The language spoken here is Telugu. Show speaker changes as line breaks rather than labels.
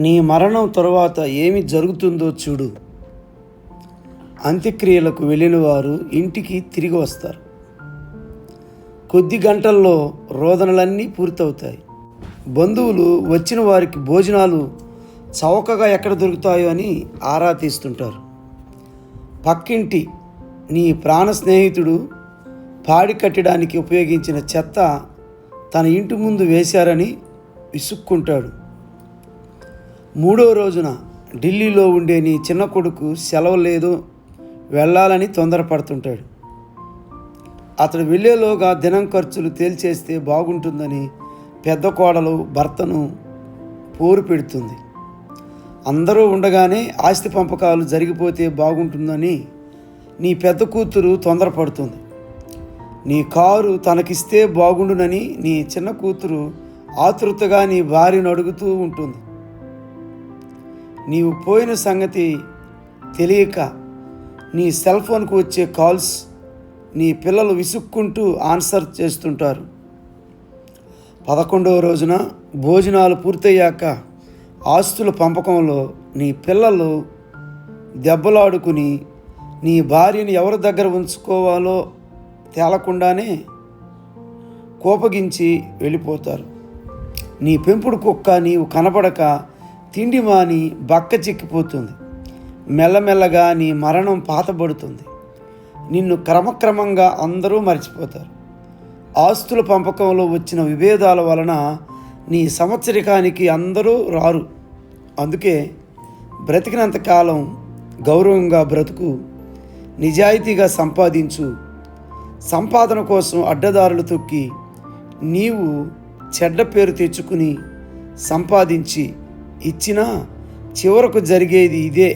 నీ మరణం తరువాత ఏమి జరుగుతుందో చూడు. అంత్యక్రియలకు వెళ్ళిన వారు ఇంటికి తిరిగి వస్తారు. కొద్ది గంటల్లో రోదనలన్నీ పూర్తవుతాయి. బంధువులు వచ్చిన వారికి భోజనాలు చౌకగా ఎక్కడ దొరుకుతాయో అని ఆరా తీస్తుంటారు. పక్కింటి నీ ప్రాణ స్నేహితుడు పాడి కట్టడానికి ఉపయోగించిన చెత్త తన ఇంటి ముందు వేశారని విసుక్కుంటాడు. మూడో రోజున ఢిల్లీలో ఉండే నీ చిన్న కొడుకు సెలవు లేదు, వెళ్ళాలని తొందరపడుతుంటాడు. అతడు వెళ్ళేలోగా దినం ఖర్చులు తేల్చేస్తే బాగుంటుందని పెద్ద కోడలు భర్తను పోరు పెడుతుంది. అందరూ ఉండగానే ఆస్తి పంపకాలు జరిగిపోతే బాగుంటుందని నీ పెద్ద కూతురు తొందరపడుతుంది. నీ కారు తనకిస్తే బాగుండునని నీ చిన్న కూతురు ఆతృతగా నీ భార్యను అడుగుతూ ఉంటుంది. నీవు పోయిన సంగతి తెలియక నీ సెల్ ఫోన్కు వచ్చే కాల్స్ నీ పిల్లలు విసుక్కుంటూ ఆన్సర్ చేస్తుంటారు. 11వ రోజున భోజనాలు పూర్తయ్యాక ఆస్తుల పంపకంలో నీ పిల్లలు దెబ్బలాడుకుని నీ భార్యను ఎవరి దగ్గర ఉంచుకోవాలో తేలకుండానే కోపగించి వెళ్ళిపోతారు. నీ పెంపుడు కుక్క నీవు కనపడక తిండి మాని బక్క చిక్కిపోతుంది. మెల్లమెల్లగా నీ మరణం పాతబడుతుంది. నిన్ను క్రమక్రమంగా అందరూ మర్చిపోతారు. ఆస్తుల పంపకంలో వచ్చిన విభేదాల వలన నీ సంవత్సరికానికి అందరూ రారు. అందుకే బ్రతికినంతకాలం గౌరవంగా బ్రతుకు, నిజాయితీగా సంపాదించు. సంపాదన కోసం అడ్డదారులు తొక్కి నీవు చెడ్డ పేరు తెచ్చుకుని సంపాదించి ఇచ్చినా చివరకు జరిగేది ఇదే.